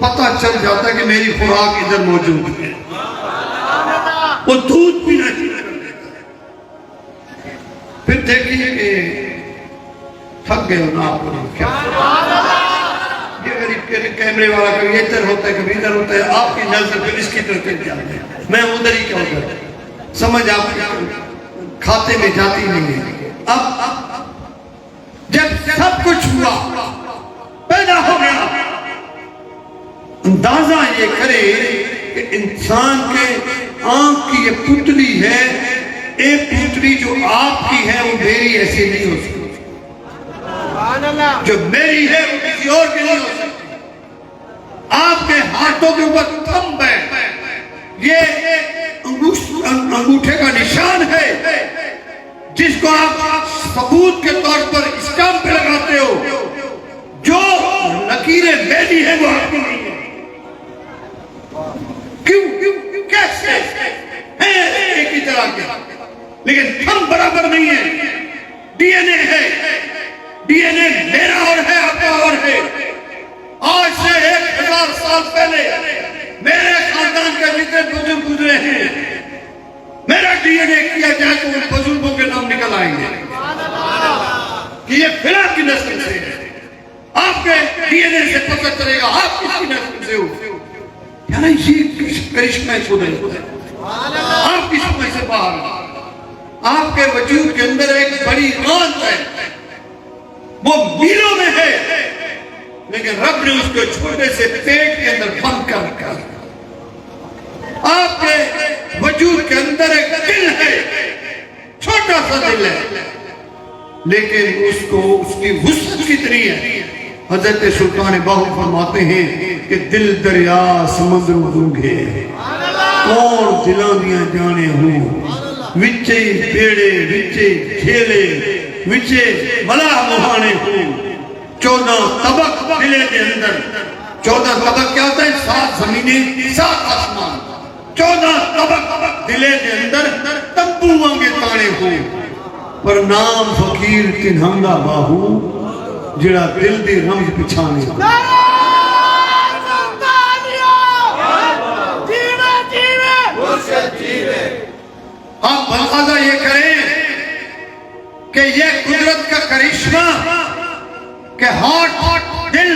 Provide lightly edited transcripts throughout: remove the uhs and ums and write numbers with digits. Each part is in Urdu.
پتہ چل جاتا ہے کہ میری خوراک ادھر موجود ہے. وہ دودھ پینا شروع کر دیتا ہے. پھر دیکھیے کہ تھک گئے ہو نا آپ کو کیا یہ غریب کیمرے والا کبھی ادھر ہوتا ہے کبھی ادھر ہوتا ہے, آپ کی نظر پھر اس کی طرف چل جاتے ہیں, میں ادھر ہی کیا ادھر, سمجھ آپ کھاتے میں جاتی نہیں ہے. اب جب سب کچھ ہوا پیدا ہو گیا, اندازہ یہ کرے کہ انسان کے آنکھ کی یہ پتلی ہے, ایک پتلی جو آپ کی ہے وہ میری ایسی نہیں ہو سکتی, جو میری ہے وہ کسی اور کی نہیں ہو سکتی. آپ کے ہاتھوں کے اوپر تھمب ہے, یہ انگوٹھے کا نشان ہے جس کو آپ ثبوت کے طور پر اسٹامپ پہ لگاتے ہو. جو لکیریں میری ہیں وہ آپ کی نہیں ہیں. کیوں کیسے ہیں ایک ہی طرح کے, لیکن ہم برابر نہیں ہیں. ڈی این اے ہے, ڈی این اے میرا اور ہے آپ کا اور ہے. آج سے 1000 سال پہلے میرے خاندان کے جتنے بزرگ گزرے ہیں, میرا ڈی این اے کیا جائے تو ان بزرگوں کے نام نکل آئیں گے کہ یہ فلاں کی نسل سے ہے. آپ کے ڈی این اے سے پتہ چلے گا آپ کس کی نسل سے ہو. یعنی یہ کرشمہ خدا ہے, آپ کی سمجھ سے باہر. آپ کے وجود کے اندر ایک بڑی راز ہے, وہ میلوں میں ہے, لیکن رب نے اس کو چھوٹے سے پیٹ کے اندر بند کر رکھا. آپ کے وجود کے اندر ایک دل ہے, چھوٹا سا دل ہے, لیکن اس کی وسعت کتنی ہے. حضرت سلطان باہو فرماتے ہیں کہ دل دریا سمندر گونگے, کون دلاں دیاں جانے ہوں, وچے بیڑے وچے جھیلے وچے ملاح مہانے ہوں. 14 طبق دلے کے اندر, 14 طبق کیا ہوتا ہے؟ 7 زمینیں 7 آسمان. 14 طبق دلے کے اندر تمبو وانگے تانے ہوں, پر نام فقیر تنہنگا باہو جڑا دل دی رمز پچھانے ہوں. آپ اندازہ یہ کریں کہ یہ قدرت کا کرشمہ کہ ہاتھ دل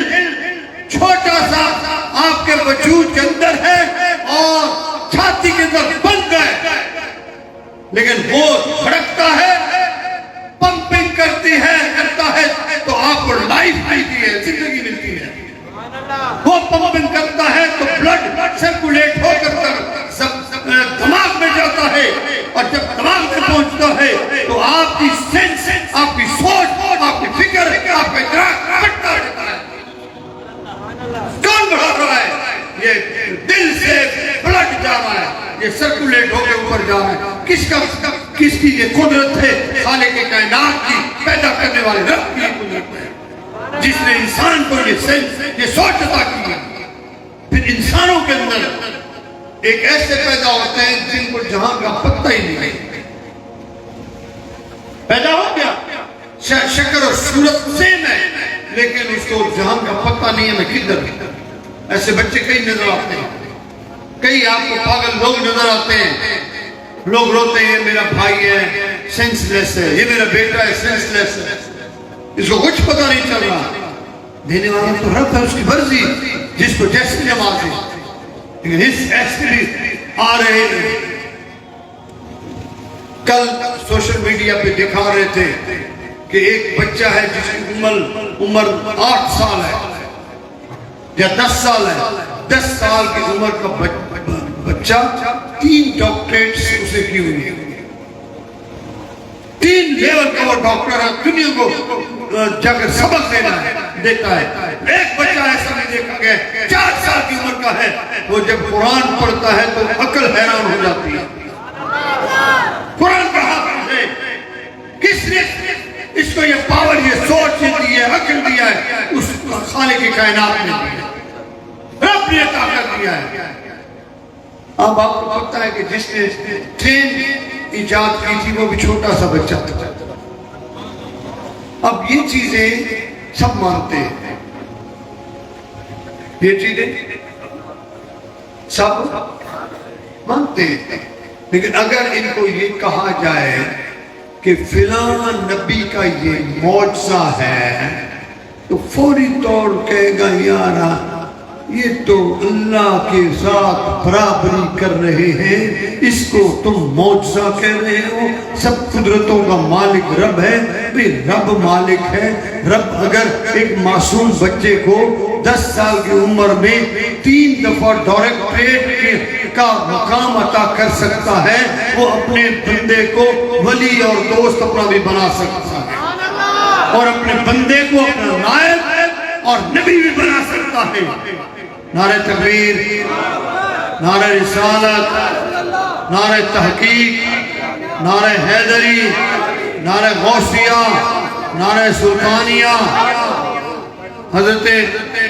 چھوٹا سا آپ کے وجود کے اندر ہے اور چھاتی کے اندر بند ہے, لیکن وہ دھڑکتا ہے, پمپنگ کرتا ہے تو آپ کو لائف ملتی ہے, زندگی ملتی ہے. وہ پمپنگ کرتا ہے تو بلڈ سرکولیٹ ہو کر دماغ میں جاتا ہے, اور جب دماغ میں پہنچتا ہے تو آپ کی سینس, آپ کی سوچ, آپ کی فکر, آپ کا ادراک بڑھتا رہتا ہے. کون بڑھا رہا ہے؟ یہ دل سے بلڈ جا رہا ہے, یہ سرکولیٹ ہو کے اوپر جا رہا ہے. کس کی یہ قدرت ہے؟ خالق کائنات کی, پیدا کرنے والے رب کی قدرت ہے, جس نے انسان کو یہ سینس, یہ سوچ عطا کی ہے. پھر انسانوں کے اندر ایک ایسے پیدا ہوتے ہیں جن کو جہاں کا پتہ ہی نہیں پیدا ہو گیا, شکل اور صورت سیم ہے, لیکن اس کو جہاں کا پتہ نہیں ہے میں کدھر. ایسے بچے کئی نظر آتے ہیں, کئی آپ کو پاگل لوگ نظر آتے ہیں. لوگ روتے ہیں میرا بھائی ہے سینس لیس ہے, یہ میرا بیٹا ہے سینس لیس ہے, اس کو کچھ پتہ نہیں چل رہا. دینے والا تو رب ہے, اس کی مرضی, جس کو جیسے نوازے. لیکن اس ایسے بھی آ رہے ہیں. کل سوشل میڈیا پہ دکھا رہے تھے کہ ایک بچہ ہے جس کی عمر 8 سال ہے یا 10 سال ہے. 10 سال کی عمر کا بچہ 3 ڈاکٹریٹس اسے کی ہوئی ہے. 3 لیول کا وہ ڈاکٹر ہے, دنیا کو جا کر سبق دیتا ہے. ایک بچہ ایسا نہیں دیکھا گیا 4 سال کی عمر کا ہے, وہ جب قرآن پڑھتا ہے تو عقل حیران ہو جاتی ہے. قرآن کا حافظ ہے, کس نے اس کو یہ پاور, یہ سوچ دی ہے, عقل دیا ہے؟ اس خالق کی کائنات نے دی ہے, رب نے طاقت دیا ہے. اب آپ کو پتہ ہے کہ جس نے ٹرین ایجاد کی تھی وہ بھی چھوٹا سا بچہ تھا. اب یہ چیزیں سب مانتے ہیں, یہ چیزیں سب مانتے ہیں، لیکن اگر ان کو یہ کہا جائے کہ فلاں نبی کا یہ معجزہ ہے تو فوری طور کہے گا یارا یہ تو اللہ کے ساتھ برابری کر رہے ہیں، اس کو تم معجزہ کہہ رہے ہو۔ سب قدرتوں کا مالک رب ہے، بھی رب مالک ہے۔ رب اگر ایک معصوم بچے کو 10 سال کی عمر میں 3 دفعہ ڈائریکٹریٹ کا مقام عطا کر سکتا ہے، وہ اپنے بندے کو ولی اور دوست اپنا بھی بنا سکتا ہے، اور اپنے بندے کو اپنا نائب اور نبی بھی بنا سکتا ہے۔ نعرہ تکبیر، نعرہ رسالت، نعرہ تحقیق، نعرہ حیدری، نعرہ غوثیہ، نعرہ سلطانیہ۔ حضرت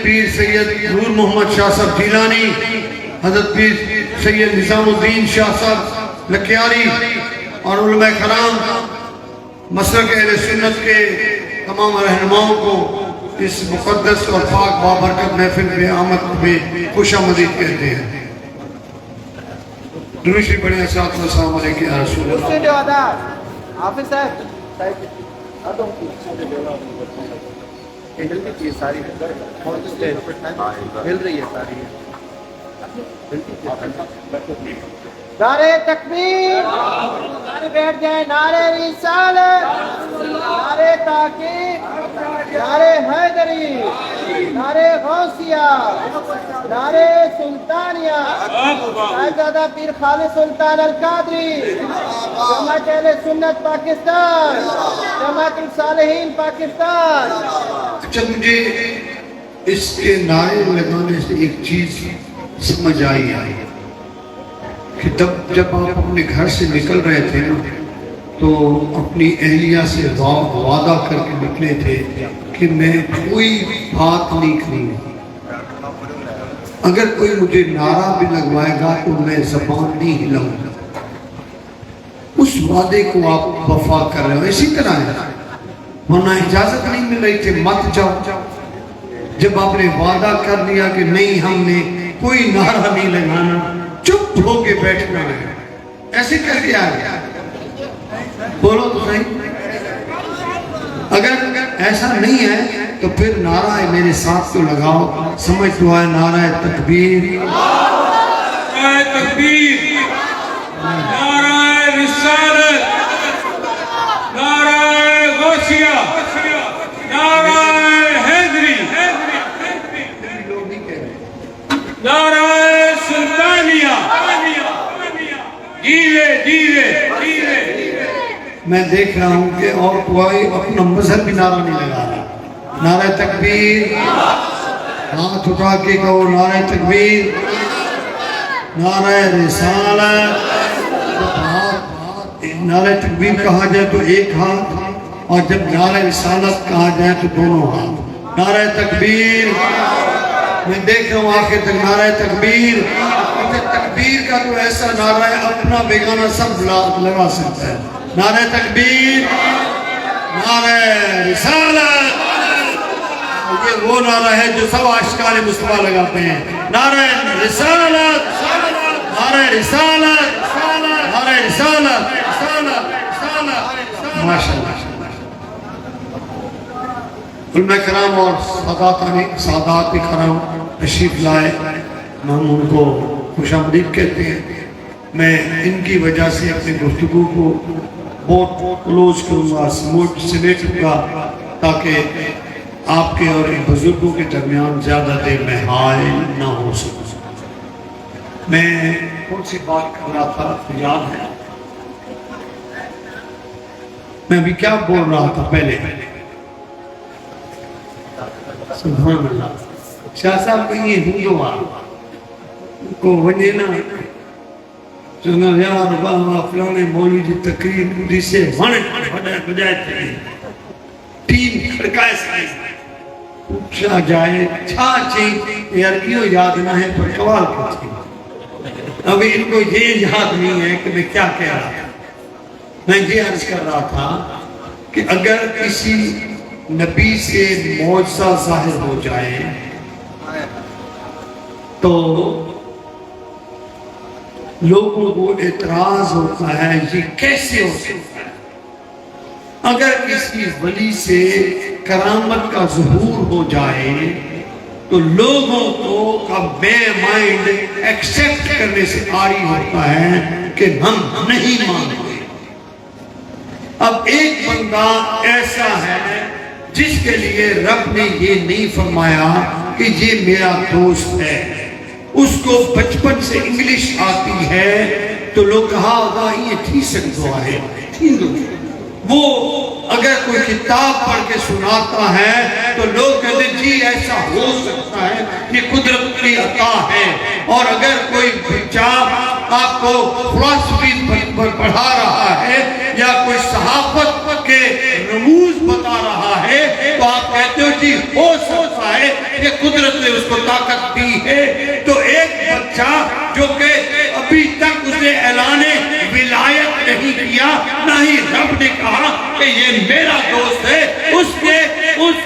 پیر سید نور محمد شاہ صاحب جیلانی، حضرت پیر سید نظام الدین شاہ صاحب لکھیاری اور علماء کرام، مسلک اہل سنت کے تمام رہنماؤں کو اس مقدس اور پاک بابرکت محفل میں آمد میں خوش آمدید کہتے ہیں۔ درود شریف پڑھیں۔ السلام علیکم یا رسول اللہ۔ حافظ صاحب ساری مل رہی ہے ساری۔ نعرہ تکبیر، نعرہ بیٹھ جائیں، نعرہ رسالت، نعرہ تحقیق، نعرہ حیدری، نعرہ غوثیہ، نعرہ سلطانیہ، صاحبزادہ پیر خالد سلطان القادری، جماعت اہل سنت پاکستان، جماعت الصالحین پاکستان۔ اچھا، مجھے اس کے نعرے لگانے سے ایک چیز سمجھ آئی کہ جب آپ اپنے گھر سے نکل رہے تھے نا تو اپنی اہلیہ سے وعدہ کر کے نکلے تھے کہ میں کوئی بات نہیں کروں گا، اگر کوئی مجھے نعرہ بھی لگوائے گا تو میں زبان نہیں ہلاؤں گا۔ اس وعدے کو آپ وفا کر رہے ہو، اسی طرح ہے، ورنہ اجازت نہیں مل رہی تھی مت جاؤ۔ جب آپ نے وعدہ کر لیا کہ نہیں ہم نے کوئی نعرہ نہیں لگانا، چپ ہو کے بیٹھنا ہے، ایسے کر کے آگیا بولو تو صحیح۔ اگر ایسا نہیں ہے تو پھر نعرہ میرے ساتھ تو لگاؤ، سمجھ تو آئے، نعرہ تکبیر، نعرہ تکبیر، نعرہ رسالت، نعرہ غوثیہ، نعرہ حیدری، نعرہ سلطانیہ، میں دیکھ رہا ہوں کہ اور کوئی اپنا مذہب بھی نعرہ نہیں لگا رہا۔ نعرہ تکبیر، ہاتھ اٹھا کے کہو نعرہ تکبیر، نعرہ رسالت۔ نعرہ تکبیر کہا جائے تو ایک ہاتھ، اور جب نعرہ رسالت کہا جائے تو دونوں ہاتھ۔ نعرہ تکبیر، میں دیکھ رہا ہوں آخر تک نعرہ تکبیر۔ تکبیر کا تو ایسا نعرہ ہے اپنا بیگانہ سب لگا سکتا ہے۔ نعرہ تکبیر، نعرہ رسالت، یہ وہ نعرہ ہے جو سب عاشقان مصطفیٰ لگاتے ہیں۔ نعرہ رسالت، نعرہ رسالت، نعرہ رسالت، ماشاءاللہ۔ علماء کرام اور سادات کرام تشریف لائے، ہم ان کو خوش آمدید کہتے ہیں۔ میں ان کی وجہ سے اپنی گفتگو کو بہت کلوز کروں گا، سمیٹوں گا، تاکہ آپ کے اور ان بزرگوں کے درمیان زیادہ دیر میں حائل نہ ہو سکوں۔ میں کون سی بات کر رہا تھا یاد ہے؟ میں ابھی کیا بول رہا تھا پہلے؟ سبحان اللہ۔ شاہ صاحب کہیں ہندو کو وجہ نا چنا یار بابا فلانے مولوی جی تقریر مجھے سے بجائے تھے تین کھڑکائے سائیں پوچھا جائے چھا چیز یار کیوں یاد نہ ہے پر قوال کرتی۔ ابھی ان کو یہ یاد نہیں ہے کہ میں کیا کہہ رہا تھا۔ میں یہ عرض کر رہا تھا کہ اگر کسی نبی سے معجزہ ظاہر ہو جائے تو لوگوں کو اعتراض ہوتا ہے یہ کیسے ہو سکتا ہے؟ اگر کسی ولی سے کرامت کا ظہور ہو جائے تو لوگوں کو کا بے مائنڈ ایکسپٹ کرنے سے عاری ہوتا ہے کہ ہم نہیں مانتے۔ اب ایک بندہ ایسا ہے جس کے لیے رب نے یہ نہیں فرمایا کہ یہ میرا دوست ہے، اس کو بچپن سے انگلش آتی ہے تو لوگ کہا ہوگا یہ ٹھیک سکتا ہے، وہ اگر کوئی کتاب پڑھ کے سناتا ہے تو لوگ کہتے ہیں جی ایسا ہو سکتا ہے، یہ قدرت کی عطا ہے۔ اور اگر کوئی بچہ آپ کو فلسفی پڑھا رہا ہے یا کوئی صحافت کے رموز بتا رہا ہے تو آپ کہتے ہو جی ہو سکتا ہے، یہ قدرت نے اس کو طاقت دی ہے۔ تو ایک بچہ جو کہ ابھی تک اسے اعلان ولایت نہیں کیا، نہ ہی رب نے کہا کہ یہ میرا دوست ہے، اس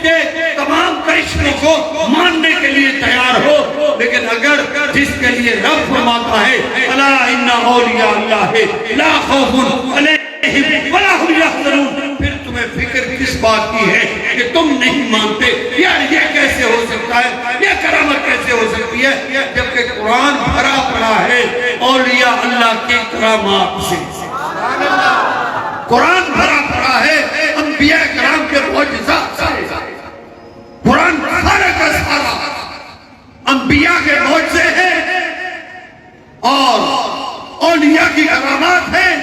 کے تمام کرشموں کو ماننے کے لیے تیار ہو۔ لیکن اگر جس کے لیے رب فرماتا ہے الا ان اولیاء اللہ لا خوف علیہم ولا هم یحزنون، پھر تمہیں فکر کس بات کی ہے کہ تم نہیں مانتے؟ یار یہ کیسے ہو سکتا ہے، یہ کرامت کیسے ہو سکتی ہے، جبکہ قرآن بھرا پڑا ہے اولیاء اللہ کے کرامات سے۔ قرآن بھرا پڑا ہے انبیاء کرام کے معجزات سے۔ قرآن سارا کا سارا انبیاء کے معجزے ہیں اور اولیاء کی کرامات ہیں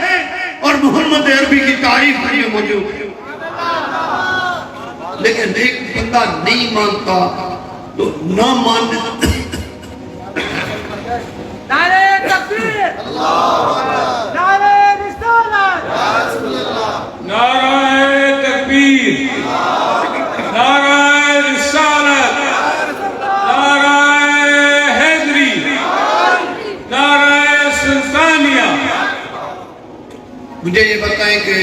اور محمد عربی کی تعریف میں موجود ہے۔ لیکن ایک بندہ نہیں مانتا تو نہ ماننے نعرہ تکبیر، نعرہ رسالت، نعرہ تکبیر، نعرہ رسالت، نعرہ حیدری، نعرہ سلطانیہ۔ مجھے یہ بتائیں کہ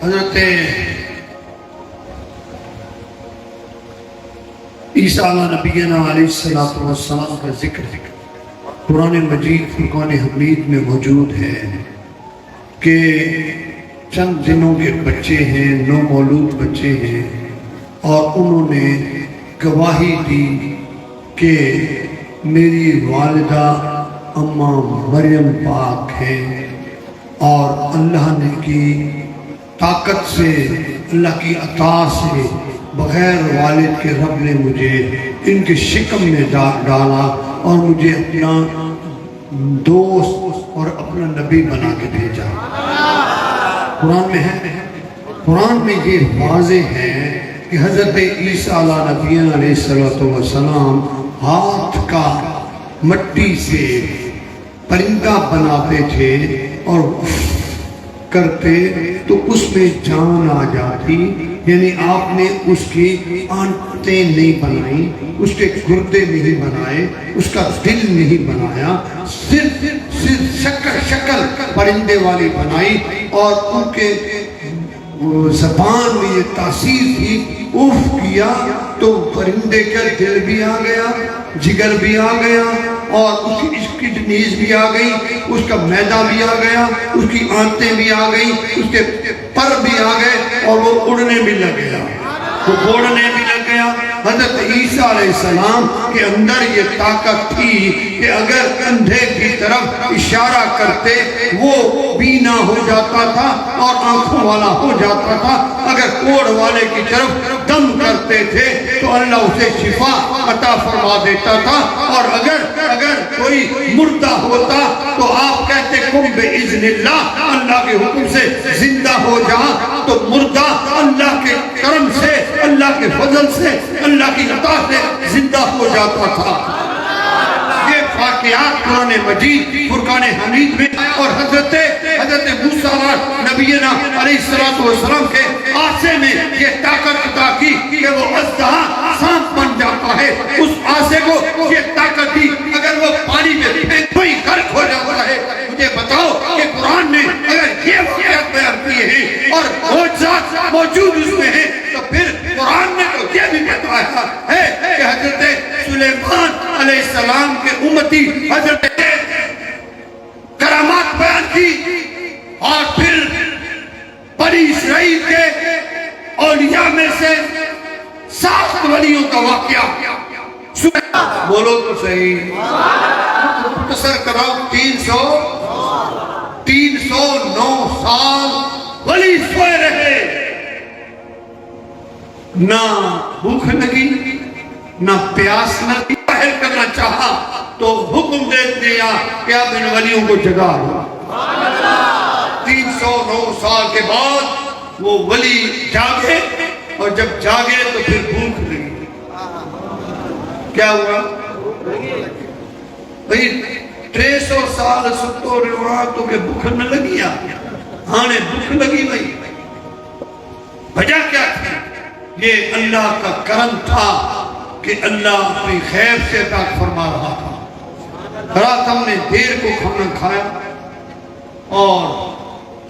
حضرت عیسیٰ نبینا علیہ السلام کا ذکر قرآن مجید فرقان حمید میں موجود ہے کہ چند دنوں کے بچے ہیں، نو مولود بچے ہیں، اور انہوں نے گواہی دی کہ میری والدہ اماں مریم پاک ہے، اور اللہ نے کی طاقت سے، اللہ کی عطا سے، بغیر والد کے رب نے مجھے ان کے شکم میں ڈالا اور مجھے اپنا دوست اور اپنا نبی بنا کے بھیجا۔ قرآن میں ہے، قرآن میں یہ واضح ہے کہ حضرت عیسیٰ علیہ السلام ہاتھ کا مٹی سے پرندہ بناتے تھے اور کرتے تو اس میں جان آ جاتی، یعنی آپ نے اس کی آنتیں نہیں بنائی، اس کے گردے نہیں بنائے، اس کا دل نہیں بنایا، صرف شکل پرندے والی بنائی، اور ان کے زبان میں یہ تاثیر تھی، اف کیا تو پرندے کا دل بھی آ گیا، جگر بھی آ گیا، اور اس کی کڈنیز بھی آ گئی، اس کا معدہ بھی آ گیا، اس کی آنتیں بھی آ گئی، اس کے پر بھی آ گئے، اور وہ اڑنے بھی لگ گیا، وہ بوڑھنے بھی لگ گیا۔ حضرت عیسیٰ علیہ السلام کے اندر یہ طاقت تھی کہ اگر اندھے کی طرف اشارہ کرتے وہ بینا ہو جاتا تھا اور آنکھوں والا ہو جاتا تھا، اگر کوڑ والے کی طرف دم کرتے تھے تو اللہ اسے شفا عطا فرما دیتا تھا، اور اگر کوئی مردہ ہوتا تو آپ کہتے کم بِإِذْنِ اللہ، اللہ کے حکم سے زندہ ہو جا، تو مردہ اللہ کے کرم سے، اللہ کے فضل سے، اللہ کی عطا سے زندہ ہو جاتا تھا۔ یہ واقعات قرآن مجید فرقان حمید میں، اور حضرت موسیٰ نبینا علیہ السلام کے آسے میں یہ طاقت عطا کی کہ وہ اژدہا سانپ بن جاتا ہے، اس آسے کو یہ طاقت دی اگر وہ پانی میں پھینک کوئی غرق ہو جاتا ہے۔ مجھے بتاؤ کہ قرآن نے اگر یہ واقعات بیان کیے ہیں اور معجزات موجود اس میں ہیں، تو پھر قرآن نے تو یہ بھی بتایا ہے کہ حضرت سلیمان علیہ السلام کے امتی حضرت کا واقعہ بولو تو صحیح، مختصر کراؤ، 309 سال ولی سوئے رہے، نہ بھوک لگی نہ پیاس لگی، ظاہر کرنا چاہا تو حکم دے دیا کہ اب ان ولیوں کو جگا دو۔ 309 سال کے بعد وہ ولی جاگے، اور جب جاگے تو پھر بھوک لگی۔ کیا ہوا بھئی 300 سال ستو روایتوں کے بھوک نہ لگی، ہاں بھوک لگی بھئی، وجہ کیا تھی؟ یہ اللہ کا کرم تھا کہ اللہ اپنی خیر سے عطا فرما رہا تھا۔ رات ہم نے دیر کو کھانا کھایا، اور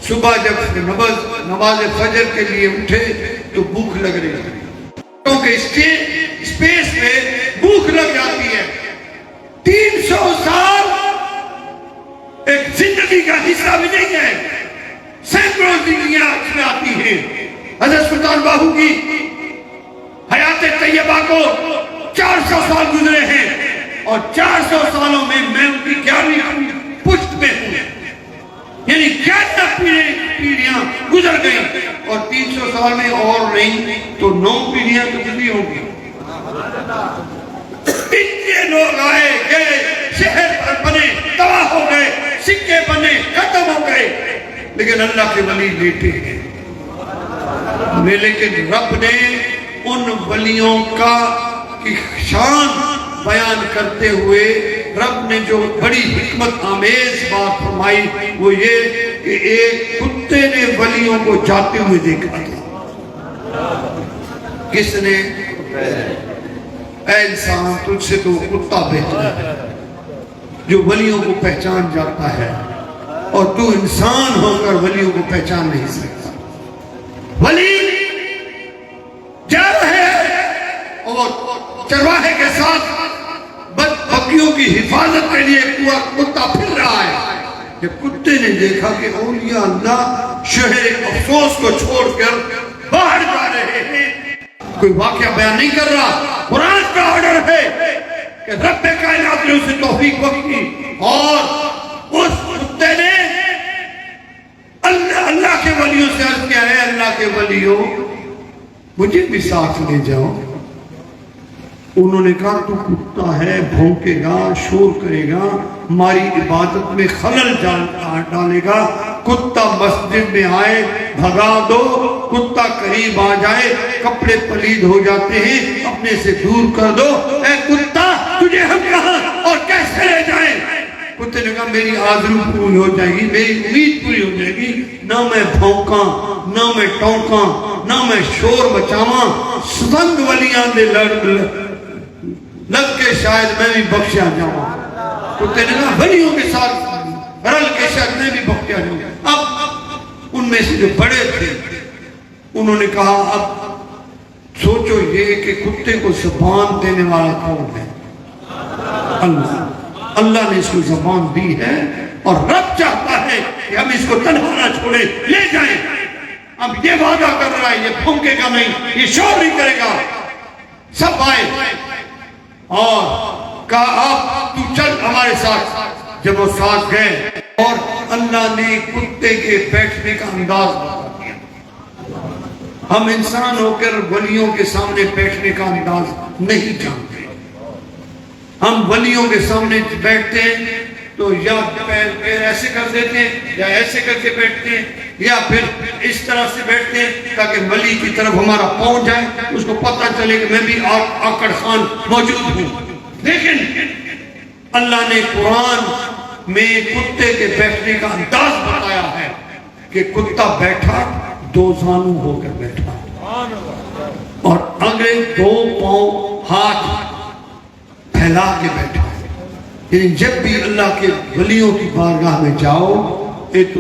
صبح جب نماز فجر کے لیے اٹھے تو بھوک لگ رہی تھی، کیونکہ اسپیس پہ بھوک لگ جاتی ہے۔ 300 سال ایک زندگی کا حصہ بھی نہیں ہے، سینکڑوں زندگیاں چلاتی ہیں۔ حضرت سلطان باہو کی حیات طیبہ کو 400 سال گزرے ہیں، اور 400 سالوں میں ان کی 11ویں پشت میں ہوں، یعنی 11 پیڑھیاں گزر گئیں، اور 300 سال میں اور نہیں تو 9 پیڑھیاں تو گزری ہوں گی۔ اتنے لوگ آئے گئے، شہر بنے تباہ ہو گئے، سکے بنے ختم ہو گئے، لیکن اللہ کے ولی لیٹے ہیں۔ لیکن رب نے ان ولیوں کی شان بیان کرتے ہوئے رب نے جو بڑی حکمت آمیز بات فرمائی وہ یہ کہ ایک کتے نے ولیوں کو جاتے ہوئے دیکھا تھا۔ کس نے؟ اے انسان، تجھ سے تو کتا بہتر ہے جو ولیوں کو پہچان جاتا ہے، اور تو انسان ہو کر ولیوں کو پہچان نہیں سکتا۔ ولی جا رہے ہیں اور چرواہے کے ساتھ بکریوں کی حفاظت کے لیے کتا پھر رہا ہے۔ جب کتے نے دیکھا کہ اولیاء اللہ شہر افسوس کو چھوڑ کر باہر جا رہے ہیں، کوئی واقعہ بیان نہیں کر رہا، قرآن کا آرڈر ہے کہ رب کائنات نے اسے توفیق بخشی، اور اس کتے نے اللہ کے ولیوں سے عرض کیا ہے، اللہ کے ولیوں مجھے بھی ساتھ لے جاؤ۔ انہوں نے کہا تو کتا ہے، بھونکے گا، شور کرے گا، ہماری عبادت میں خلل ڈالے گا، کتا مسجد میں آئے بھگا دو، کتا قریب آ جائے کپڑے پلید ہو جاتے ہیں اپنے سے دور کر دو، اے کتا تجھے ہم کہاں اور کیسے لے جائیں؟ کتے نے کہا میری آرزو پوری ہو جائے گی، میری امید پوری ہو جائے گی، نہ میں بھونکاں نہ میں ٹونکاں نہ میں شور بچاواں، سنگ ولیاں دے لگ کے شاید میں بھی بخشا جاؤں۔ کتے نے کہا ولیوں کے ساتھ رل کے شاید میں بھی بخشا جاؤں۔ اب ان میں سے جو بڑے تھے انہوں نے کہا اب سوچو یہ کہ کتے کو زبان دینے والا کون ہے؟ اللہ نے اس کو زبان دی ہے، اور رب چاہتا ہے کہ ہم اس کو تنہا نہ چھوڑے، لے جائیں۔ اب یہ وعدہ کر رہا ہے یہ بھونکے گا نہیں، یہ شور نہیں کرے گا۔ سب آئے اور کہا آپ تو چل ہمارے ساتھ۔ جب وہ ساتھ گئے اور اللہ نے کتے کے بیٹھنے کا انداز بتا دیا۔ ہم انسان ہو کر ولیوں کے سامنے بیٹھنے کا انداز نہیں جانتے۔ ہم ولیوں کے سامنے بیٹھتے ہیں تو یا پیر ایسے کر دیتے ہیں یا ایسے کر کے بیٹھتے ہیں، یا پھر اس طرح سے بیٹھتے ہیں تاکہ ولی کی طرف ہمارا پہنچ جائے، اس کو پتہ چلے کہ میں بھی آکڑ خان موجود ہوں۔ لیکن اللہ نے قرآن میں کتے کے بیٹھنے کا انداز بتایا ہے کہ کتا بیٹھا دو زانو ہو کر بیٹھا، اور اگلے دو پاؤں ہاتھ پھیلا کے بیٹھا۔ یعنی جب بھی اللہ کے ولیوں کی بارگاہ میں جاؤ، ایک تو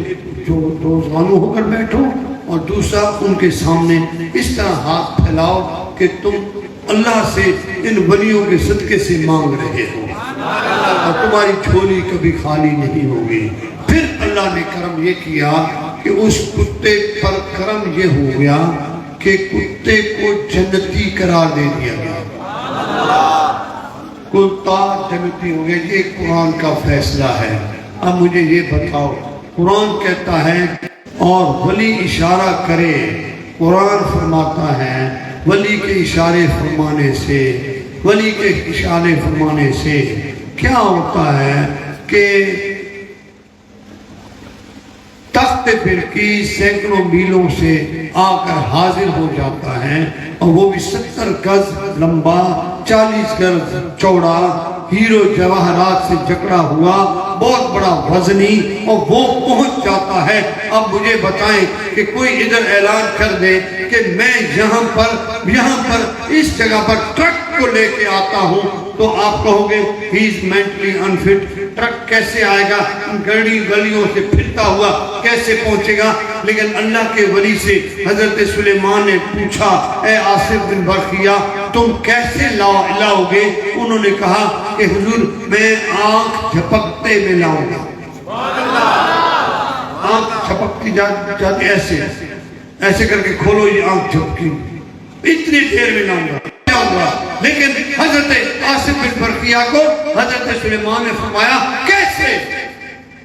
دو زانو ہو کر بیٹھو، اور دوسرا ان کے سامنے اس طرح ہاتھ پھیلاؤ کہ تم اللہ سے ان ولیوں کے صدقے سے مانگ رہے ہو، اور تمہاری جھولی کبھی خالی نہیں ہوگی۔ پھر اللہ نے کرم یہ کیا کہ اس کتے پر کرم یہ ہو گیا کہ کتے کو جنتی قرار دے دیا گیا۔ کلتا جنتی ہوں گے. یہ قرآن کا فیصلہ ہے. اب مجھے یہ بتاؤ, قرآن کہتا ہے اور ولی اشارہ کرے, قرآن فرماتا ہے ولی کے اشارے فرمانے سے, ولی کے اشارے فرمانے سے کیا ہوتا ہے کہ تخت بلقیس سینکڑوں میلوں سے آ کر حاضر ہو جاتا ہے, اور وہ بھی 70 گز لمبا 40 گز چوڑا ہیرو جواہرات سے جکڑا ہوا بہت بڑا وزنی, اور وہ پہنچ جاتا ہے. اب مجھے بتائیں کہ کوئی ادھر اعلان کر دے کہ میں یہاں پر اس جگہ پر ٹرک کو لے کے آتا ہوں, تو آپ کہو گے he is mentally unfit. Truck کیسے آئے گا, گڑی گلیوں سے پھرتا ہوا کیسے پہنچے گا؟ لیکن اللہ کے ولی سے حضرت سلیمان نے پوچھا, اے آصف بن برقیہ تم کیسے لاؤ گے؟ انہوں نے کہا کہ حضور میں آنکھ جھپکتے میں لاؤں گا. آنکھ جھپکتی جاتی ایسے کر کے کھولو, یہ آنکھ جھپکی, اتنی دیر میں لاؤں گا. لیکن حضرت آصف بن برقیہ کو حضرت سلیمان نے فرمایا کیسے؟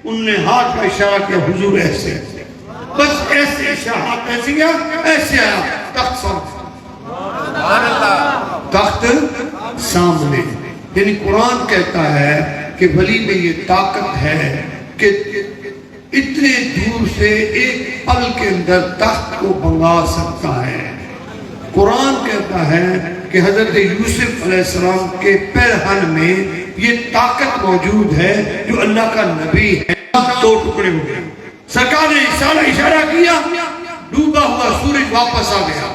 انہوں نے ہاتھ کا اشارہ کیا, حضور ایسے, بس ایسے اشارہ, ہاتھ ایسے کیا, ایسے آیا, تخت سامنے. یعنی قرآن کہتا ہے کہ ولی میں یہ طاقت ہے کہ اتنے دور سے ایک پل کے اندر تخت کو بھنگا سکتا ہے. قرآن کہتا ہے کہ حضرت یوسف علیہ السلام کے پیرہن میں یہ طاقت موجود ہے, جو اللہ کا نبی ہے. 2 ٹکڑے ہو گئے, سرکار نے اشارہ کیا, ڈوبا ہوا سورج واپس آ گیا.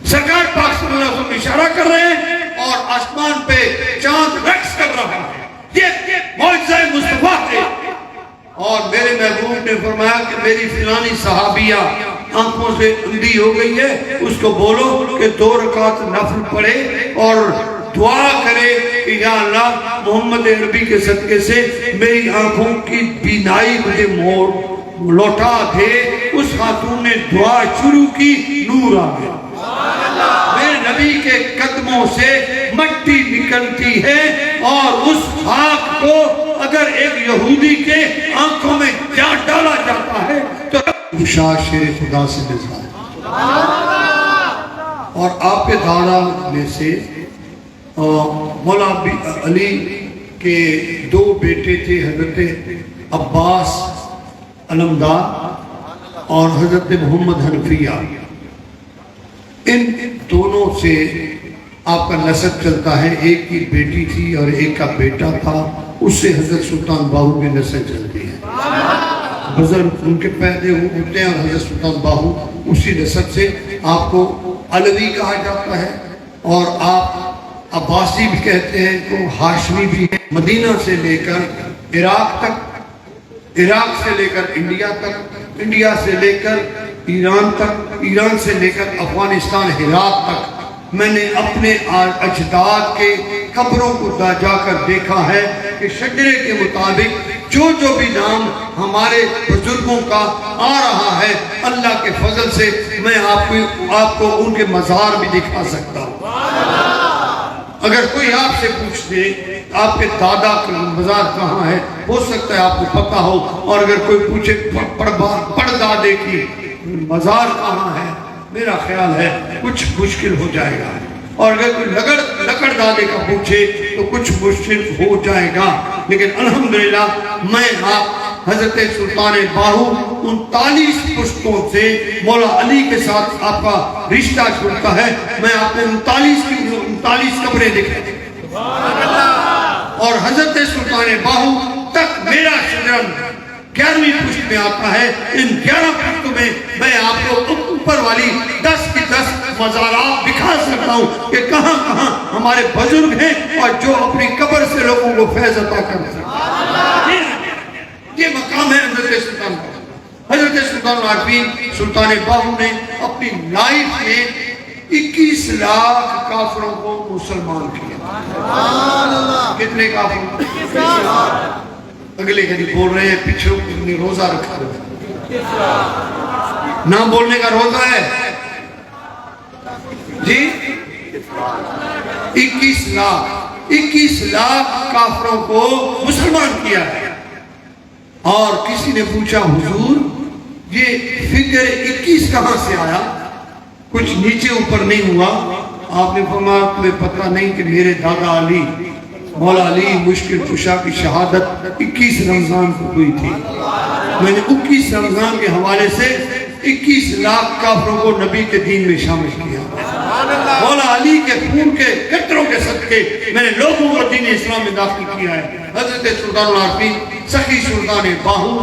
سرکار پاک صلی اللہ علیہ وسلم اشارہ کر رہے ہیں اور آسمان پہ چاند رقص کر رہا ہے. یہ معجزہ مصطفیٰ ہے. اور میرے محبوب نے فرمایا کہ میری فلانی صحابیہ آنکھوں سے اندھی ہو گئی ہے, اس کو بولو کہ 2 رکعت نفل پڑھے اور دعا کرے کہ یا اللہ محمد عربی کے صدقے سے میری آنکھوں کی بینائی مجھے لوٹا دے. اس خاتون نے دعا شروع کی, نور آ گیا. میرے نبی کے قدموں سے مٹی نکلتی ہے, اور اس خاک کو اگر ایک یہودی کے آنکھوں میں جا ڈالا جاتا ہے تو شاہ شیر خدا سے نظر. اور آپ کے دارہ میں سے مولا علی کے 2 بیٹے تھے, حضرت عباس علمدار اور حضرت محمد حنفیہ. ان دونوں سے آپ کا نسب چلتا ہے. ایک کی بیٹی تھی اور ایک کا بیٹا تھا, اس سے حضرت سلطان باہو کی نسل چلتی ہے. بزرگ ان کے پیدا ہوتے ہیں اور حضرت سلطان باہو اسی نسب سے. آپ کو علوی کہا جاتا ہے, اور آپ عباسی بھی کہتے ہیں, کو ہاشمی بھی. مدینہ سے لے کر عراق تک, عراق سے لے کر انڈیا تک, انڈیا سے لے کر ایران تک, ایران سے لے کر افغانستان ہرات تک میں نے اپنے اجداد کے قبروں کو جا کر دیکھا ہے کہ شجرے کے مطابق جو بھی نام ہمارے بزرگوں کا آ رہا ہے, اللہ کے فضل سے میں آپ کو ان کے مزار بھی دکھا سکتا ہوں. اگر کوئی آپ سے پوچھ دے آپ کے دادا کا مزار کہاں ہے, ہو سکتا ہے آپ کو پتہ ہو, اور اگر کوئی پوچھے پڑدادے کی مزار کہاں ہے, میرا خیال ہے کچھ مشکل ہو جائے گا. اور اگر کوئی لکڑ دادے کا پوچھے تو کچھ مشکل ہو جائے گا. لیکن الحمدللہ میں آپ حضرت سلطان باہو 39 پشتوں سے مولا علی کے ساتھ آپ کا رشتہ چھوڑتا ہے. میں آپ کو 39 قبریں دکھا, اور حضرت سلطان باہو تک میرا شجرن 11ویں پشت میں آتا ہے. ان 11 پشتوں میں آپ کو اوپر والی 10 کی 10 مزارات دکھا سکتا ہوں کہ کہاں کہاں ہمارے بزرگ ہیں اور جو اپنی قبر سے لوگوں کو فیض عطا کرتے ہیں. یہ مقام ہے حضرت سلطان باہو. حضرت سلطان العارفین سلطان باہو نے اپنی لائف میں 21 لاکھ کافروں کو مسلمان کیا. کتنے کافر؟ 21 لاکھ. اگلے گھڑی بول رہے ہیں پچھوں نے روزہ رکھا ہے, نام بولنے کا روزہ ہے جی. 21 لاکھ 21 لاکھ کافروں کو مسلمان کیا ہے۔ اور کسی نے پوچھا حضور یہ فگر 21 کہاں سے آیا، کچھ نیچے اوپر نہیں ہوا؟ آپ نے فرمایا تمہیں پتہ نہیں کہ میرے دادا علی مولا علی مشکل کشا کی شہادت 21 رمضان کو ہوئی تھی۔ میں نے 21 رمضان کے حوالے سے 21 لاکھ کافروں کو نبی کے دین میں شامل کیا۔ مولا علی کے خون کے قطروں کے صدقے میں نے لوگوں کو دین اسلام میں داخل کیا ہے۔ حضرت سلطان العارفین سخی سلطان باہو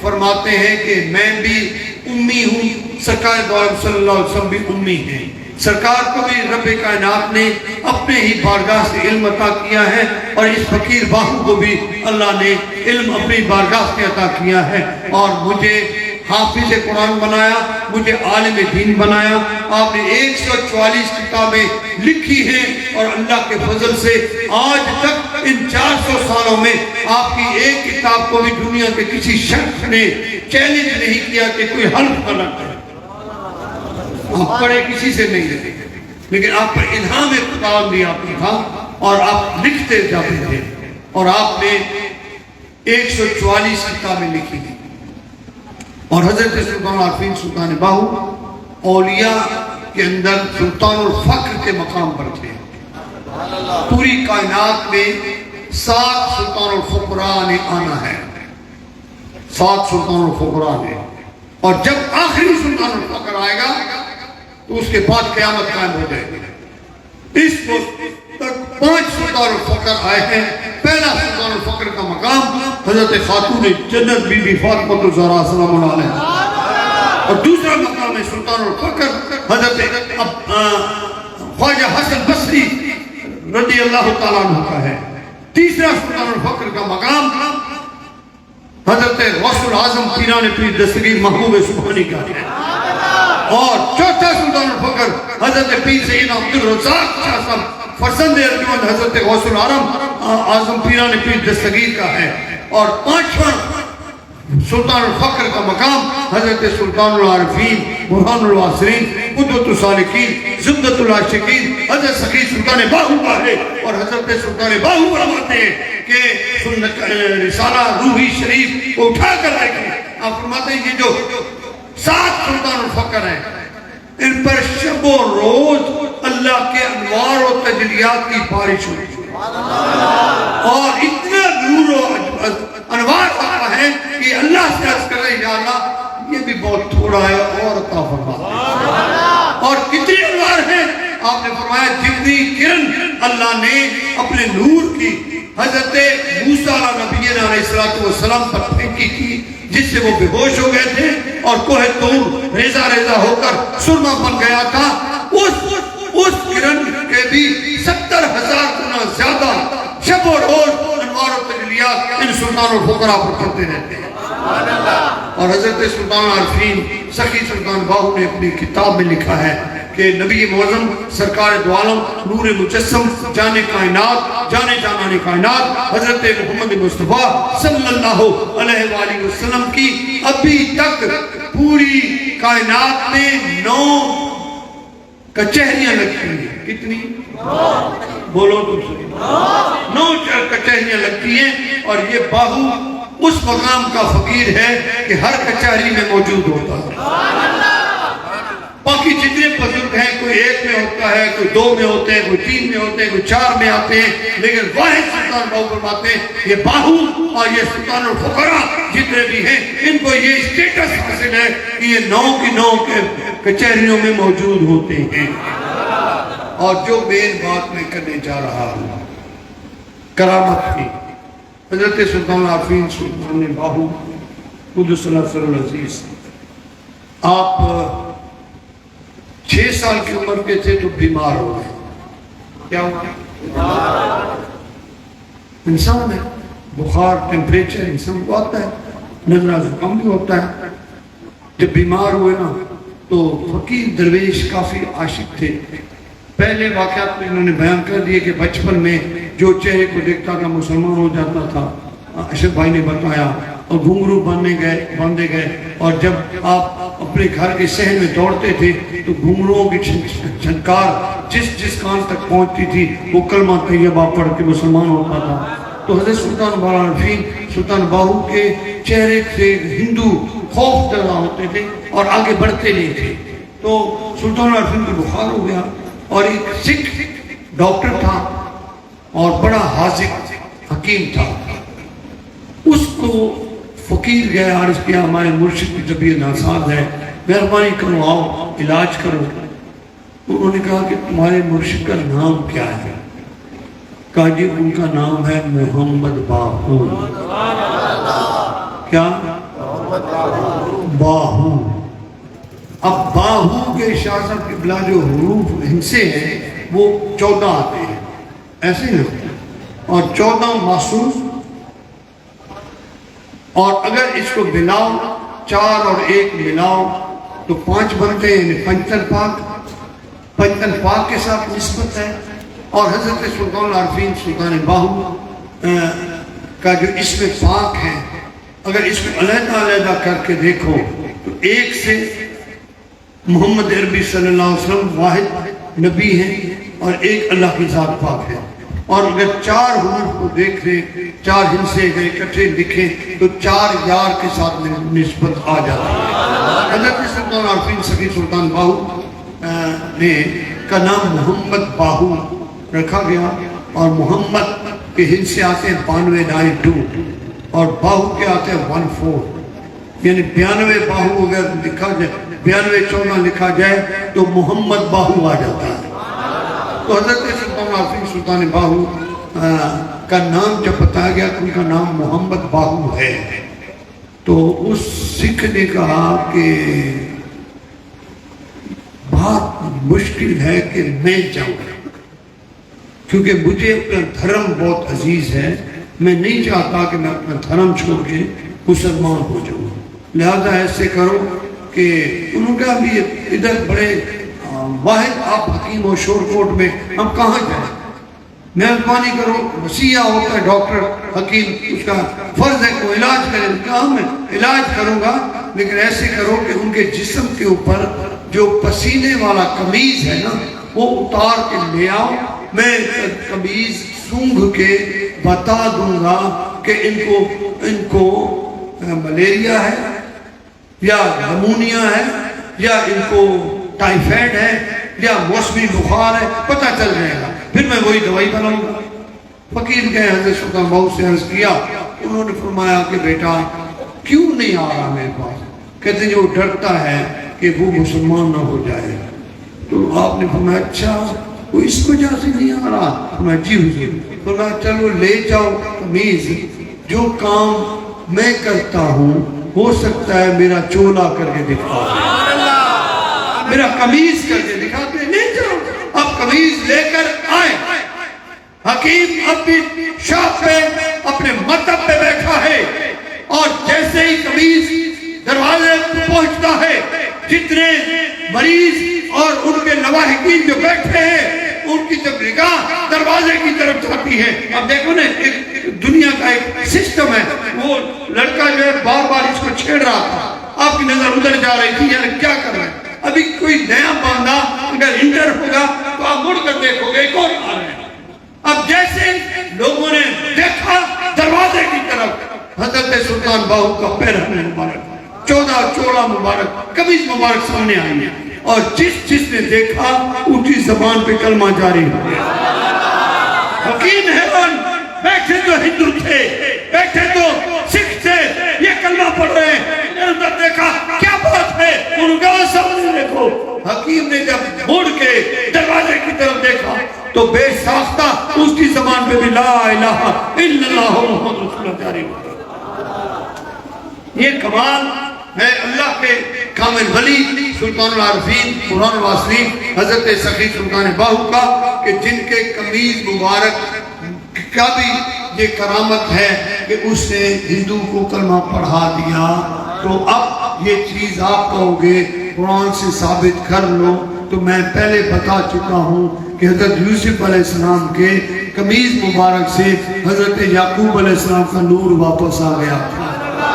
فرماتے ہیں کہ میں بھی امی ہوں، سرکار دو عالم صلی اللہ علیہ وسلم بھی امی ہیں۔ سرکار کو بھی رب کائنات نے اپنے ہی بارگاہ سے علم عطا کیا ہے، اور اس فقیر باہو کو بھی اللہ نے علم اپنی بارگاہ سے عطا کیا ہے، اور مجھے حافظ قرآن بنایا، مجھے عالم دین بنایا۔ آپ نے 144 کتابیں لکھی ہیں، اور اللہ کے فضل سے آج تک ان 400 سالوں میں آپ کی ایک کتاب کو بھی دنیا کے کسی شخص نے چیلنج نہیں کیا کہ کوئی حرف غلط ہے۔ آپ پڑھے کسی سے نہیں لیتے، لیکن آپ پر الہام خدا بھی آپ نے تھا، اور آپ لکھتے جاتے تھے، اور آپ نے 144 کتابیں لکھی تھی۔ اور حضرت سلطان العارفین سلطان باہو اولیاء کے اندر سلطان الفقر کے مقام پر تھے۔ پوری کائنات میں 7 سلطان الفقراء نے آنا ہے، 7 سلطان الفقراء نے، اور جب آخری سلطان الفقر آئے گا تو اس کے بعد قیامت قائم ہو جائے گی۔ اس وقت تک 5 سلطان الفقر آئے ہیں۔ پہلا سلطان الفقر کا مقام حضرت خاتون جنت بی بی فاطمہ الزہرا سلام اللہ علیہ، اور دوسرا مقام ہے سلطان الفقر حضرت خواجہ حسن بصری رضی اللہ تعالیٰ عنہ کا ہے۔ تیسرا سلطان الفقر کا مقام حضرت غوث العظم پیران پیر دستگیر محبوب سبحانی کا ہے، اور چوتھا سلطان الفقر حضرت پیر سید عبد الرزاق شاہ صاحب فرزند ارجمند حضرت غوث العظم پیران پیر دستگیر کا ہے، اور پانچواں سلطان الفقر کا مقام حضرت سلطان العارفین برہان الواصلین قدوۃ السالکین زبدۃ العاشقین حضرت سخی سلطان باہو کا ہے۔ اور حضرت سلطان باہو فرماتے ہیں کہ رسالہ روحی شریف کو اٹھا کر لائے گئے۔ آپ فرماتے ہیں یہ جو 7 سلطان الفقر ہیں، ان پر شب و روز اللہ کے انوار و تجلیات کی بارش ہوئی، اور اتنا نور و انوار آتا ہے کہ اللہ سے عرض کر رہے یا اللہ یہ بھی بہت تھوڑا ہے، اور عطا فرما۔ اور کتنے انوار ہیں؟ آپ نے فرمایا جتنی کرن اللہ نے اپنے نور کی حضرت موسیٰ علیہ السلام پر پھینکی تھی، جس سے وہ بے ہوش ہو گئے تھے، اور کوہ طور ریزہ ریزہ ہو کر سرما بن گیا تھا، اس کرن کے بھی 70,000 گنا زیادہ شب و روز انوار و تجلیات ان سلطان الفقراء پر پڑتے رہتے ہیں۔ اور حضرت سلطان العارفین سخی سلطان باہو نے اپنی کتاب میں لکھا ہے کہ نبی معظم سرکار دو عالم نور مجسم جانے کائنات جانے جانان کائنات حضرت محمد مصطفیٰ صلی اللہ علیہ وآلہ وسلم کی ابھی تک پوری کائنات میں 9 کچہریاں لگتی ہیں۔ کتنی؟ بولو تو صحیح، 9 کچہریاں لگتی ہیں، اور یہ باہو اس مقام کا فقیر ہے کہ ہر کچہری میں موجود ہوتا ہے۔ باقی جتنے بزرگ ہیں کوئی 1 میں ہوتا ہے، کوئی 2 میں ہوتے ہیں، کوئی 3 میں ہوتے ہیں، کوئی 4 میں آتے ہیں، لیکن واحد سلطان باہو فرماتے ہیں یہ باہو اور یہ سلطان الفقراء جتنے بھی ہیں ان کو یہ اسٹیٹس حاصل ہے کہ یہ 9 کی 9 کچہریوں میں موجود ہوتے ہیں۔ اور جو مین بات میں کرنے جا رہا ہوں کرامت کی، حضرت سلطان العارفین سلطان باہو قدس اللہ سر العزیز، آپ 6 سال کی عمر کے تھے تو بیمار ہو گئے۔ کیا ہوا؟ انسان ہے، بخار ٹیمپریچر انسان کو آتا ہے، نزلہ زکام بھی ہوتا ہے۔ جب بیمار ہوئے نا تو فقیر درویش کافی عاشق تھے۔ پہلے واقعات میں انہوں نے بیان کر دیے کہ بچپن میں جو چہرے کو دیکھتا تھا مسلمان ہو جاتا تھا، اشرف بھائی نے بتایا، اور گھنگرو باندھے گئے، اور جب آپ اپنے گھر کے صحن میں دوڑتے تھے تو گھنگروؤں کی چھنکار جس کان تک پہنچتی تھی وہ کلمہ طیبہ پڑھ کے مسلمان ہوتا تھا. تو حضرت سلطان بہرالعارفین سلطان باہو کے چہرے سے ہندو خوف زدہ ہوتے تھے اور آگے بڑھتے نہیں تھے. تو سلطان العارفین کو بخار ہو گیا اور ایک سکھ ڈاکٹر تھا اور بڑا حاذق حکیم تھا. اس کو فقیر گئے عرض کیا ہمارے مرشد کی طبیعت ناساز ہے, مہربانی کرو آؤ علاج کرو. انہوں نے کہا کہ تمہارے مرشد کا نام کیا ہے؟ کہا جی ان کا نام ہے محمد باہو. کیا؟ باہو. اب باہو کے شاہ صاحب کی بلا جو حروف ہندسے ہیں وہ 14 آتے ہیں ایسے نا, اور 14 محسوس, اور اگر اس کو ملاؤ 4 اور 1 ملاؤ تو 5 بنتے ہیں, یعنی پنجتن پاک کے ساتھ نسبت ہے. اور حضرت سلطان العارفین سلطان باہو کا جو اسم پاک ہے اگر اس کو علیحدہ کر کے دیکھو تو 1 سے محمد عربی صلی اللہ علیہ وسلم واحد نبی ہیں اور 1 اللہ کی ذات پاک ہے. اور اگر 4 حروف کو دیکھ لیں 4 ہندسے گئے اکٹھے لکھیں تو 4 یار کے ساتھ نسبت آ جاتی ہے. حضرت سلطان العارفین سخی سلطان باہو نے کا نام محمد باہو رکھا گیا, اور محمد کے ہندسے آتے ہیں 92 اور باہو کے آتے ہیں 14, یعنی 92 باہو اگر لکھا جائے 92 لکھا جائے تو محمد باہو آ جاتا ہے. تو حضرت سلطان العارفین سلطان باہو کا نام جب بتایا گیا تو ان کا نام محمد باہو ہے. تو اس سکھ نے کہا کہ بہت مشکل ہے کہ میں جاؤں, کیونکہ مجھے اپنا دھرم بہت عزیز ہے, میں نہیں چاہتا کہ میں اپنا دھرم چھوڑ کے مسلمان ہو جاؤں, لہذا ایسے کرو کہ انہوں نے کہا بھی ادھر بڑے واحد آپ حکیم ہو شور کوٹ میں, ہم کہاں جائیں, مہربانی کرو, وسیع ہوتا ہے ڈاکٹر حکیم, اس کا فرض ہے کہ علاج کرے. کہا میں علاج کروں گا لیکن ایسے کرو کہ ان کے جسم کے اوپر جو پسینے والا قمیض ہے نا وہ اتار کے لے آؤ, میں قمیض سونگھ کے بتا دوں گا کہ ان کو ملیریا ہے یا نمونیا ہے یا ان کو ٹائیفائڈ ہے یا موسمی بخار ہے, پتہ چل جائے گا, پھر میں وہی دوائی بناؤں گا. فقیر گئے حضرت سلطان باہو سے عرض کیا, انہوں نے فرمایا کہ بیٹا کیوں نہیں آ رہا میرے پاس؟ کہتے ہیں جو ڈرتا ہے کہ وہ مسلمان نہ ہو جائے. تو آپ نے فرمایا اچھا وہ اس وجہ سے نہیں آ رہا؟ فرمایا جی حضور. فرمایا چلو لے جاؤ قمیض, جو کام میں کرتا ہوں ہو سکتا ہے میرا چولا کر کے دکھا, میرا قمیض کر کے دکھاتے, لے جاؤ. اب قمیض لے کر آئے. حکیم اپنی شاپ پہ اپنے مطب پہ بیٹھا ہے اور جیسے ہی قمیض دروازے پہ پہنچتا ہے جتنے مریض اور ان کے لواحقین جو بیٹھے ہیں ان کی جب نگاہ دروازے کی طرف جاتی ہے. اب دیکھو نا ایک دنیا کا ایک سسٹم ہے, وہ لڑکا جو ہے بار بار اس کو چھیڑ رہا تھا, آپ کی نظر ادھر جا رہی تھی یعنی کیا کر رہے ہیں. ابھی کوئی نیا باندھا اگر انٹر ہوگا تو آپ مڑ کر دیکھو گے کون آ رہے ہیں. اب جیسے لوگوں نے دیکھا دروازے کی طرف, حضرت سلطان باہو کا پیرہن مبارک 14 چوڑا مبارک قمیض مبارک سامنے آئی ہے, اور جس نے دیکھا ان کی زبان پہ کلمہ جاری ہو گیا. حکیم حیران, بیٹھے تو ہندو تھے, بیٹھے تو سکھ تھے, یہ کلمہ پڑھ رہے ہیں, اندر دیکھا کیا بات ہے, انہوں نے سامنے دیکھو. حکیم نے جب مڑ کے دروازے کی طرف دیکھا تو بے ساختہ اس کی زبان پہ بھی لا الہ الا اللہ محمد رسول اللہ جاری ہو گیا. یہ کمال ہے اللہ کے کامل ولی سلطان العارفین قرآن الواصلین حضرت سخی سلطان باہو کا, کہ جن کے قمیض مبارک کا بھی یہ کرامت ہے کہ اس نے ہندو کو کلمہ پڑھا دیا. تو اب یہ چیز آپ کہو گے قرآن سے ثابت کر لو, تو میں پہلے بتا چکا ہوں کہ حضرت یوسف علیہ السلام کے قمیض مبارک سے حضرت یعقوب علیہ السلام کا نور واپس آ گیا تھا.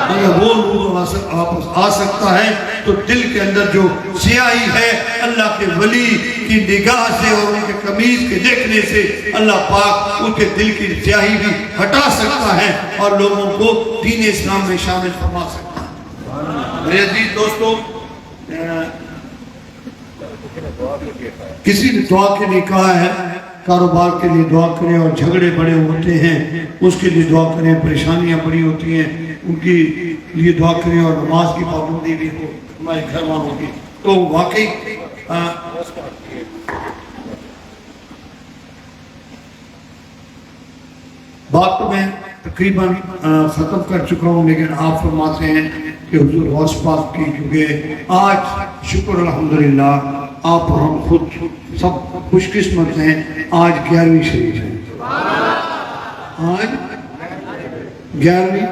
اگر وہ نور واپس آ سکتا ہے تو دل کے اندر جو سیاہی ہے اللہ کے ولی کی نگاہ سے اور ان کے قمیض کے دیکھنے سے اللہ پاک ان کے دل کی سیاہی بھی ہٹا سکتا ہے اور لوگوں کو دین اسلام میں شامل فرما سکتا ہے۔ میرے عزیز دوستو، کسی نے دعا کے لیے کہا ہے کاروبار کے لیے دعا کریں اور جھگڑے بڑے ہوتے ہیں اس کے لیے دعا کریں، پریشانیاں بڑی ہوتی ہیں ان کی لیے دعا کریں اور نماز کی پابندی بھی ہو ہمارے گھر والوں کی۔ تو واقعی بات تو میں تقریباً ختم کر چکا ہوں، لیکن آپ فرماتے ہیں کہ حضور غوث پاک کی کیونکہ آج شکر الحمدللہ آپ اور ہم خود سب خوش قسمت ہیں، آج 11ویں شریف ہے، آج 11ویں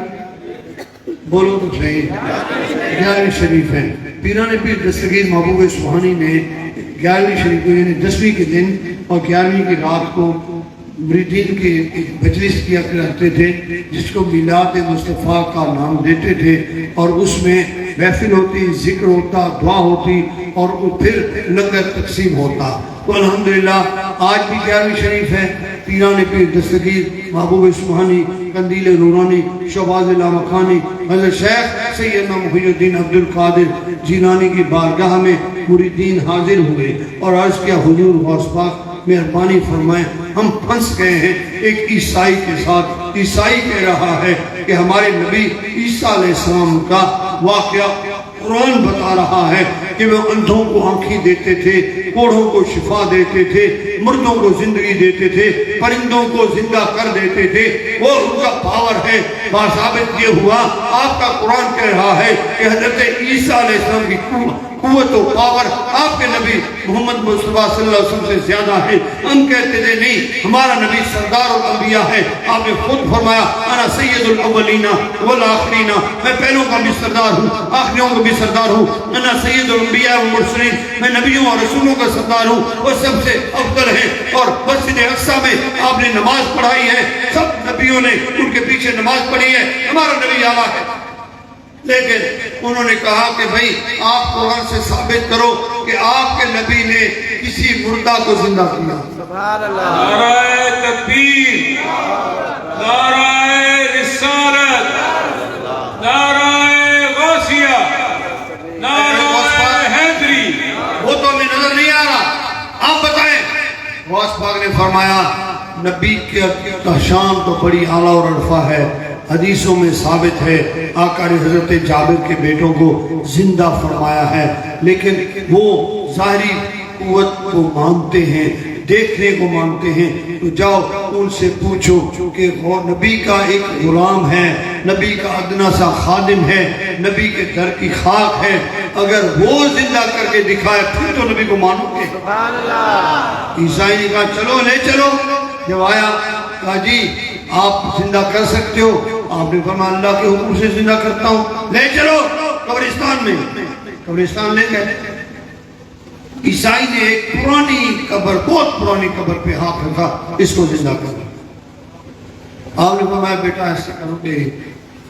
بولو تو صحیح 11ویں شریف ہے۔ پیران پیر دستگیر محبوب سبحانی نے 11ویں شریف یعنی 10ویں کے دن اور 11ویں کی رات کو مریدین کی ایک مجلس کیا کرتے تھے جس کو میلاد مصطفیٰ کا نام دیتے تھے، اور اس میں محفل ہوتی، ذکر ہوتا، دعا ہوتی اور پھر لنگر تقسیم ہوتا۔ تو الحمدللہ آج بھی 11ویں شریف ہے۔ پیران پیر دستگیر محبوب سبحانی قندیل نورانی شہباز لامکانی حضرت شیخ سیدنا محی الدین عبد القادر جیلانی کی بارگاہ میں مریدین حاضر ہوئے اور عرض کیا حضور غوث پاک مہربانی فرمائیں، ہم پھنس گئے ہیں ایک عیسائی کے ساتھ۔ عیسائی کہہ رہا ہے کہ ہمارے نبی عیسیٰ علیہ السلام کا واقعہ قرآن بتا رہا ہے کہ وہ اندھوں کو آنکھیں دیتے تھے، کوڑھوں کو شفا دیتے تھے، مردوں کو زندگی دیتے تھے، پرندوں کو زندہ کر دیتے تھے، وہ ان کا پاور ہے۔ ثابت یہ ہوا آپ کا قرآن کہہ رہا ہے کہ حضرت عیسیٰ علیہ السلام کی قوت و پاور آپ کے نبی محمد مصطفیٰ صلی اللہ علیہ وسلم سے زیادہ ہے۔ ہم کہتے تھے نہیں، ہمارا نبی سردار الانبیاء ہے۔ آپ نے خود فرمایا انا سید الاولین والآخرین، میں پہلوں کا بھی سردار ہوں، آخریوں کا بھی سردار ہوں۔ انا سید الانبیاء والمرسلین، میں نبیوں اور رسولوں کا سردار ہوں، وہ سب سے افضل ہے۔ اور مسجد اقصی میں آپ نے نماز پڑھائی ہے، سب نبیوں نے ان کے پیچھے نماز پڑھی ہے، ہمارا نبی اعلیٰ ہے۔ لیکن انہوں نے کہا کہ بھئی آپ قرآن سے ثابت کرو کہ آپ کے نبی نے کسی مردہ کو زندہ کیا۔ نعرہ تکبیر، نعرہ رسالت، نعرہ غوثیہ، نعرہ حیدری۔ وہ تو ہمیں نظر نہیں آ رہا، آپ بتائیں۔ غوث پاک نے فرمایا نبی کا شان تو بڑی اعلیٰ اور عرفہ ہے، حدیثوں میں ثابت ہے آقا نے حضرت جابر کے بیٹوں کو زندہ فرمایا ہے، لیکن وہ ظاہری قوت کو مانتے ہیں، دیکھنے کو مانتے ہیں۔ تو جاؤ ان سے پوچھو کہ نبی کا ایک غلام ہے، نبی کا ادنا سا خادم ہے، نبی کے در کی خاک ہے، اگر وہ زندہ کر کے دکھائے پھر تو نبی کو مانو گے۔ عیسائی نے کہا چلو لے چلو۔ جب آیا کہا جی آپ زندہ کر سکتے ہو؟ آپ نے فرمایا اللہ کے حکم سے زندہ کرتا ہوں، لے چلو قبرستان میں۔ قبرستان لے گئے، عیسائی نے ایک پرانی قبر، بہت پرانی قبر پہ ہاتھ رکھا، اس کو زندہ کر۔ آپ نے فرمایا بیٹا ایسے کرو کہ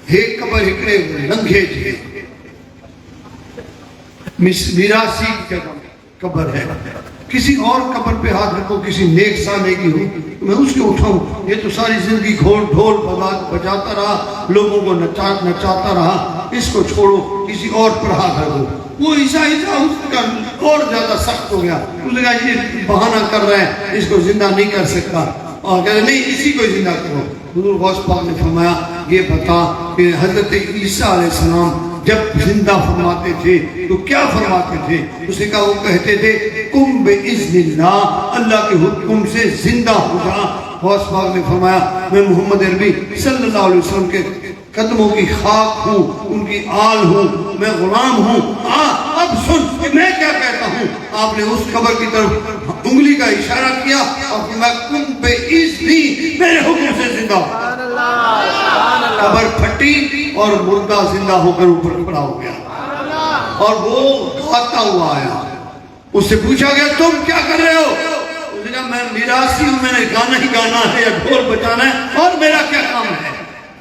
ایک قبر ہکڑے لنگھے تھے، میراثی جگہ قبر ہے، کسی اور قبر پہ ہاتھ رکھو، کسی نیک سانے کی ہو، میں اس کو اٹھاؤں۔ یہ تو ساری زندگی ڈھول بجاتا رہا، لوگوں کو نچاتا رہا، اس کو چھوڑو، کسی اور پر ہاتھ رکھو۔ وہ عیسائی تھا، اس کا اور زیادہ سخت ہو گیا، اس نے کہا یہ بہانہ کر رہے ہیں، اس کو زندہ نہیں کر سکتا، اور کہتے نہیں اسی کو زندہ کرو۔ حضور غوث پاک نے فرمایا یہ بتا کہ حضرت عیسیٰ علیہ السلام جب زندہ فرماتے تھے تو کیا فرماتے تھے؟ اس نے کہا وہ کہتے تھے کم بِإِذْنِ اللَّهِ، اللہ کے حکم سے زندہ ہو جا۔ غوث پاک نے فرمایا میں محمد عربی صلی اللہ علیہ وسلم کے قدموں کی خاک ہوں، ان کی آل ہوں، میں غلام ہوں۔ اب سن کہ میں کیا کہتا ہوں۔ آپ نے اس قبر کی طرف انگلی کا اشارہ کیا اور فرمایا کم بِإِذْنِ، میرے حکم سے زندہ ہو۔ قبر پھٹی اور مردہ زندہ ہو کر اوپر کھڑا ہو گیا، اور وہ گاتا ہوا آیا۔ اس سے پوچھا گیا تم کیا کر رہے ہو؟ اس نے کہا میں میراثی ہوں، میں نے گانا ہی گانا ہے یا ڈھول بجانا ہے، اور میرا کیا کام ہے؟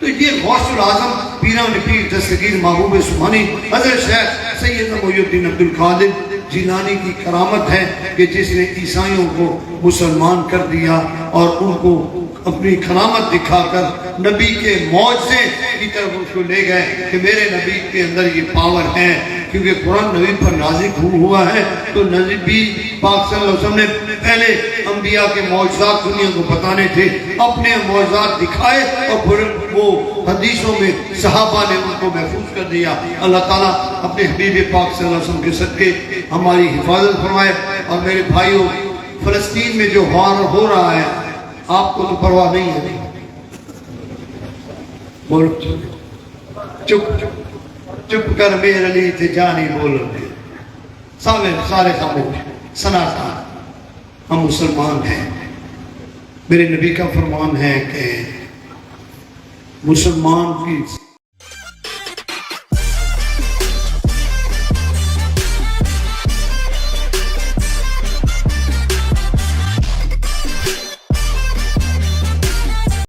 تو یہ غوث العظم پیران پیر دستگیر محبوب سبحانی حضرت شیخ سید محی الدین عبدالقادر جیلانی کی کرامت ہے کہ جس نے عیسائیوں کو مسلمان کر دیا اور ان کو اپنی کرامت دکھا کر نبی کے معجزے کی طرف اس کو لے گئے کہ میرے نبی کے اندر یہ پاور ہے، کیونکہ قرآن نبی پر نازل ہوا ہے تو نبی پاک صلی اللہ علیہ وسلم نے پہلے انبیاء کے معجزات دنیا کو بتانے تھے، اپنے معجزات دکھائے اور پھر وہ حدیثوں میں صحابہ نے ان کو محفوظ کر دیا۔ اللہ تعالیٰ اپنے حبیب پاک صلی اللہ علیہ وسلم کے صدقے ہماری حفاظت فرمائے۔ اور میرے بھائیوں، فلسطین میں جو وار ہو رہا ہے آپ کو تو پرواہ نہیں ہے، بول چپ چپ کر میرے علی تھے جانی بولو گے، سارے خاموش سناٹا، ہم مسلمان ہیں۔ میرے نبی کا فرمان ہے کہ مسلمان کی